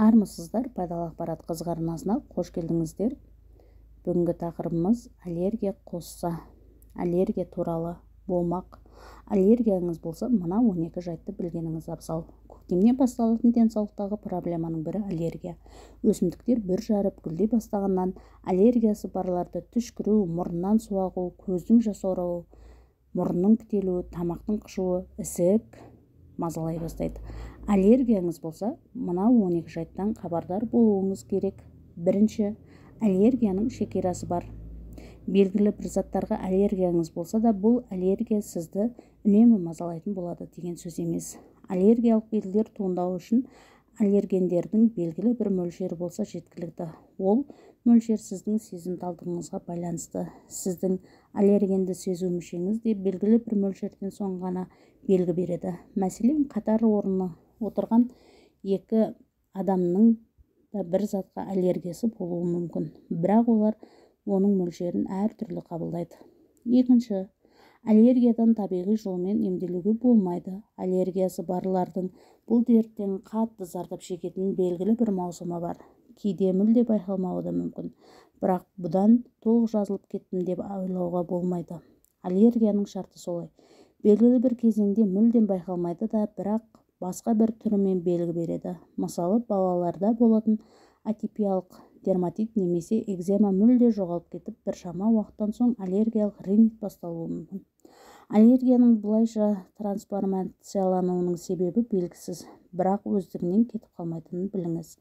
Армысыздар, пайдалы ақпарат қызық арнасына қош келдіңіздер. Бүгінгі тақырыбымыз аллергия қосса. Аллергия туралы болмақ. Аллергияңыз болса, мына 12 жайтты білгеніңіз абзал. Көктемнен басталатын денсаулықтағы проблеманың бірі аллергия. Өсімдіктер бүр жарып гүлдей бастағаннан аллергиясы барларды түшкіру, мұрыннан су ағу, көздің жасаурауы, мұрынның бітелуі, тамақтың қышуы, ісік мазалай бастайды. Аллергияңыз болса, мына 12 жайттан хабардар болуыңыз керек. Бірінші, аллергияның шекарасы бар. Белгілі бір заттарға аллергияңыз болса да, бұл аллергия сізді үнемі мазалайтын болады деген сөз емес. Аллергиялық белгілер туындау үшін аллергендердің белгілі бір мөлшері болса жеткілікті. Ол мөлшер сіздің сезімталдығыңызға байланысты. Сіздің аллергенді сезу мүшеңіз де белгілі бір мөлшерден соң ғана белгі береді. Мәселен, қатар орны отырған екі адамның да бір затқа аллергиясы болуы мүмкін, бірақ олар оның мөлшерін әртүрлі қабылдайды. Екінші, аллергиядан табиғи жолмен емделуге болмайды. Аллергиясы барлардың бұл дерттен қатты зардап шегетін белгілі бір маусымы бар. Кейде мүлде байқалмауы да мүмкін, бірақ бұдан толық жазылып кеттім деп ойлауға болмайды. Аллергияның шарты солай. Белгілі бір кезеңде мүлдем байқалмайды да, бірақ басқа бір түрімен белгі береді. Мысалы, балаларда болатын атипиялық дерматит немесе экзема мүлде жоғалып кетіп, біршама уақыттан соң аллергиялық ринит басталуы мүмкін. Аллергияның бұлайша трансформациялануының себебі белгісіз, бірақ өздігінен кетіп қалмайтынын біліңіз.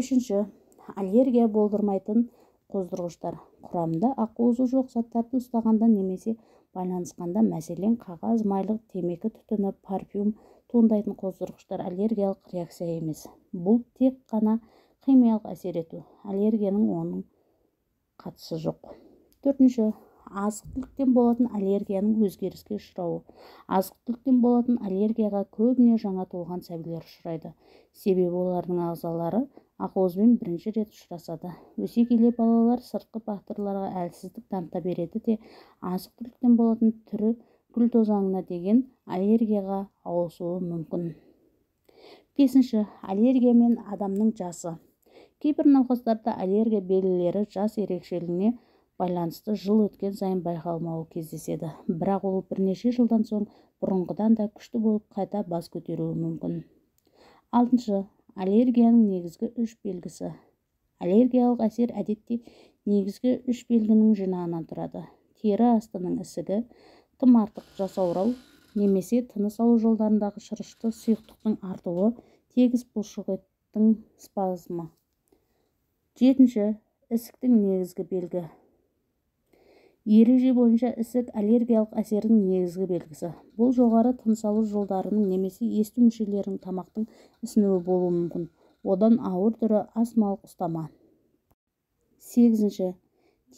Үшінші, аллергия болдырмайтын қоздырғыштар. Құрамында ақуызы жоқ заттарды ұстағанда немесе байланысқанда, мәселен, қағаз, майлық, темекі түтіні, парфюм туындайтын қоздырғыштар аллергиялық реакция емес. Бұл тек қана химиялық әсер ету. Аллергияның оның қатысы жоқ. Төртінші, азық-түліктен болатын аллергияның өзгеріске ұшырауы. Азық-түліктен болатын аллергияға көбіне жаңа туылған сәбилер ұшырайды. Себебі олардың ағзалары ақуызбен бірінші рет ұшырасады. Өсе келе балалар сыртқы факторларға әлсіздік таныта береді де, азық-түліктен болатын түрі гүл тозаңына деген аллергияға ауысуы мүмкін. Бесінші, аллергия мен адамның жасы. Кейбір науқастарда аллергия белгілері жас ерекшелігіне байланысты жыл өткен сайын байқалмауы кездеседі, бірақ ол бірнеше жылдан соң бұрынғыдан да күшті болып қайта бас көтеруі мүмкін. Алтыншы, аллергияның негізгі үш белгісі. Аллергиялық әсер әдетте негізгі үш белгінің жинағынан тұрады. Тері астының ісігі, тым артық жасаурау, немесе тыныс алу жолдарындағы шырышты сұйықтықтың артуы, тегіс бұлшықеттің спазмы. Жетінші, ісіктің негізгі белгі. Ереже бойынша ісік аллергиялық әсердің негізгі белгісі. Бұл жоғары тыныс алу жолдарының немесе есту мүшелерінің тамақтың ісінуі болуы мүмкін. Одан ауыр түрі астмалық ұстама. Сегізінші,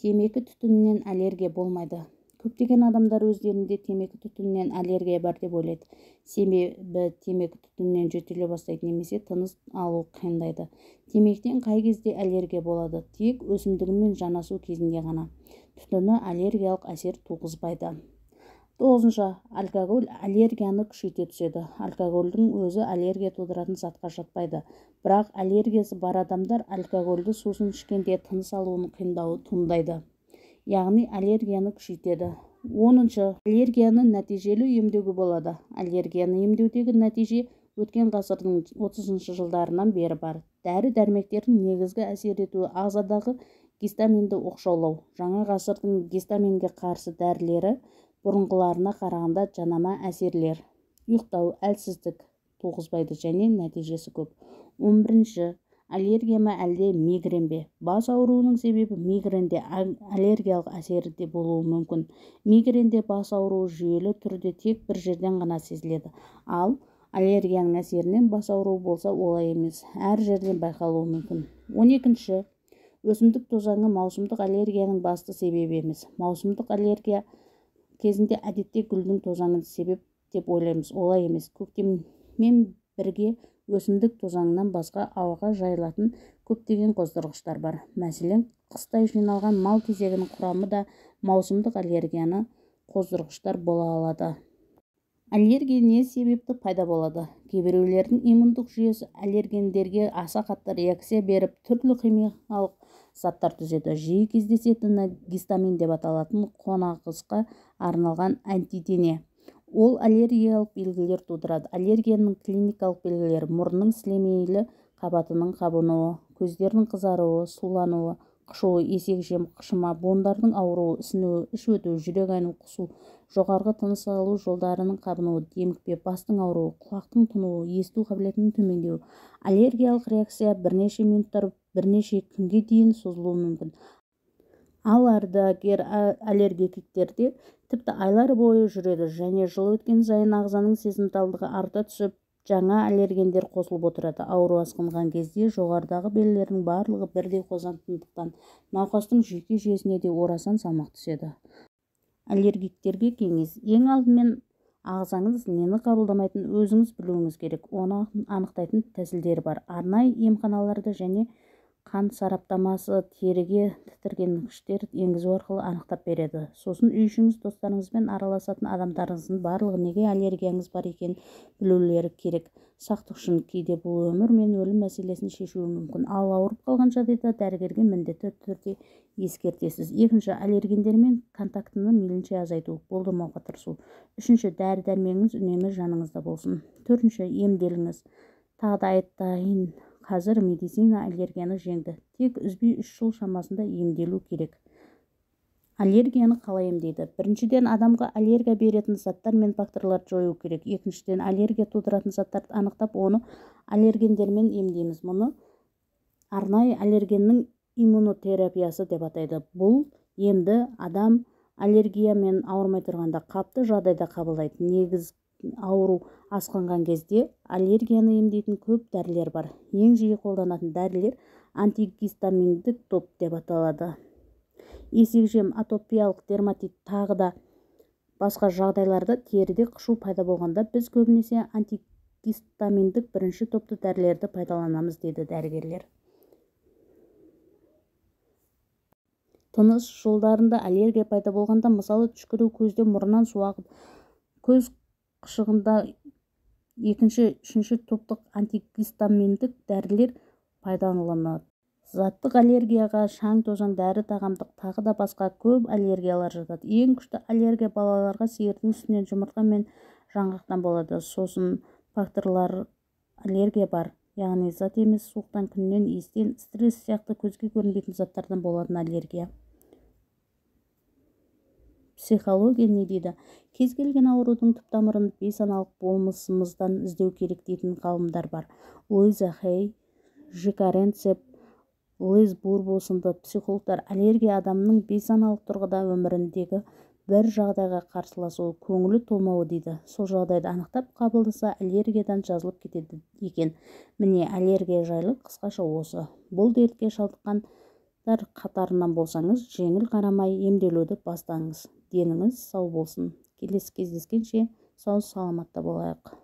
темекі түтінінен аллергия болмайды. Көптеген адамдар өздерінде темекі түтінінен аллергия бар деп ойлайды. Себебі темекі түтінінен жөтеле бастайды немесе тыныс алу қиындайды. Темекіден қай кезде аллергия болады? Тек өсімдігімен жанасу кезінде ғана. Түтіні аллергиялық әсер туғызбайды. Тоғызыншы, алкоголь аллергияны күшейте түседі. Алкогольдің өзі аллергия тудыратын затқа жатпайды. Бірақ аллергиясы бар адамдар алкогольді сусын ішкенде тыныс алуының қиындауы туындайды. Яғни аллергияны күшейтеді. 10-шы, аллергияны нәтижелі емдеуге болады. Аллергияны емдеудегі нәтиже өткен ғасырдың 30-шы жылдарынан бері бар. Дәрі-дәрмектердің негізгі әсер етуі ағзадағы гистаминді оқшаулау. Жаңа ғасырдың гистаминге қарсы дәрілері бұрынғыларына қарағанда жанама әсерлер. Ұйықтау, әлсіздік туғызбайды және нәтижесі көп. 11-ші, аллергия ма әлде мигрен бе? Бас ауруының себебі мигренде аллергиялық әсері де болуы мүмкін. Мигренде бас ауруы жүйелі түрде тек бір жерден ғана сезіледі. Ал аллергияның әсерінен бас ауруы болса олай емес, әр жерден байқалуы мүмкін. 12-ші, өсімдік тозаңы маусымдық аллергияның басты себебі емес. Маусымдық аллергия кезінде әдетте гүлдің тозаңы себеп деп ойлаймыз. Олай емес. Көктеммен бірге өсімдік тозаңынан басқа ауаға жайылатын көптеген қоздырғыштар бар. Мәселен, қыстай жиналған мал кезегінің құрамы да маусымдық аллергияны қоздырғыштар бола алады. Аллергия не себепті пайда болады? Кейбіреулердің иммундық жүйесі аллергендерге аса қатты реакция беріп, түрлі химиялық заттар түзеді. Жиі кездесетіні гистамин деп аталатын қонаққысқа арналған антидене. Ол аллергиялық белгілер тудырады. Аллергияның клиникалық белгілері: мұрынның сілемейлі қабатының қабынуы, көздердің қызаруы, сулануы, қышуы, есек жем, қышыма, буындардың ауруы, ісінуі, іш өту, жүрек айну, құсу, жоғарғы тыныс алу жолдарының қабынуы, демікпе, бастың ауруы, құлақтың тұнуы, есту қабілетінің төмендеуі. Аллергиялық реакция бірнеше минуттар, бірнеше күнге дейін созылуы мүмкін. Ал ардагер аллергиктерде тіпті айлар бойы жүреді және жыл өткен сайын ағзаның сезімталдығы арта түсіп, жаңа аллергендер қосылып отырады. Ауру асқынған кезде жоғарыдағы белгілердің барлығы бірдей қозғалатындықтан науқастың жүйке жүйесіне де орасан салмақ түседі. Аллергиктерге кеңес: ең алдымен ағзаңыз нені қабылдамайтынын өзіңіз білуіңіз керек. Оны анықтайтын тәсілдері бар. Арнайы емханаларда және қан сараптамасы теріге тітіркенгіштер енгізу арқылы анықтап береді. Сосын үй-ішіңіз, достарыңызбен араласатын адамдарыңыздың барлығы неге аллергияңыз бар екенін білулері керек. Сақтық үшін кейде бұл өмір мен өлім мәселесін шешуі мүмкін. Ал ауырып қалған жағдайда дәрігерге міндетті түрде ескертесіз. Екінші, аллергендермен контактыны мейлінше азайту, болдырмауға тырысу. Үшінші, дәрі-дәрмегіңіз үнемі жаныңызда болсын. Төртінші, емделіңіз. Тағы да айтайын, қазір медицина аллергияны жеңді. Тек үзбей 3 жыл шамасында емделу керек. Аллергияны қалай емдейді? Біріншіден, адамға аллергия беретін заттар мен факторларды жою керек. Екіншіден, аллергия тудыратын заттарды анықтап, оны аллергендермен емдейміз. Мұны арнайы аллергеннің иммунотерапиясы деп атайды. Бұл емді адам аллергиямен ауырмай тұрғанда, қалыпты жағдайда қабылдайды. Негіз ауру асқынған кезде аллергияны емдейтін көп дәрілер бар. Ең жиі қолданатын дәрілер антигистаминдік топ деп аталады. Есек жем, атопиялық дерматит, тағы да басқа жағдайларда теріде қышу пайда болғанда біз көбінесе антигистаминдік бірінші топты дәрілерді пайдаланамыз, дейді дәрігерлер. Тыныс жолдарында аллергия пайда болғанда, мысалы түшкіру, көзде мұрыннан су ағып, көз қышығында екінші, үшінші топтық антигистаминдік дәрілер пайдаланылады. Заттық аллергияға шаң-тозаң, дәрі-тағамдық, тағы да басқа көп аллергиялар жатады. Ең күшті аллергия балаларға сиырдың сүтінен, жұмыртқа мен жаңғақтан болады. Сосын факторлар аллергия бар, яғни зат емес, суықтан, күннен, иістен, стресс сияқты көзге көрінбейтін заттардан болатын аллергия. Психология не дейді? Кез келген аурудың түп тамырын бейсаналық болмысымыздан іздеу керек дейтін ғалымдар бар. Луиза Хей, Жикаренцеп, Лиз Бурбо сынды психологтар аллергия адамның бейсаналық тұрғыда өміріндегі бір жағдайға қарсыласуы, көңілі толмауы дейді. Сол жағдайды анықтап қабылдаса, аллергиядан жазылып кетеді екен. Міне, аллергия жайлы қысқаша осы. Бұл дертке шалдыққандар қатарынан болсаңыз, жеңіл қарамай емделуді бастаңыз. Деніңіз сау болсын. Келесі кездескенше сау саламатта болайық.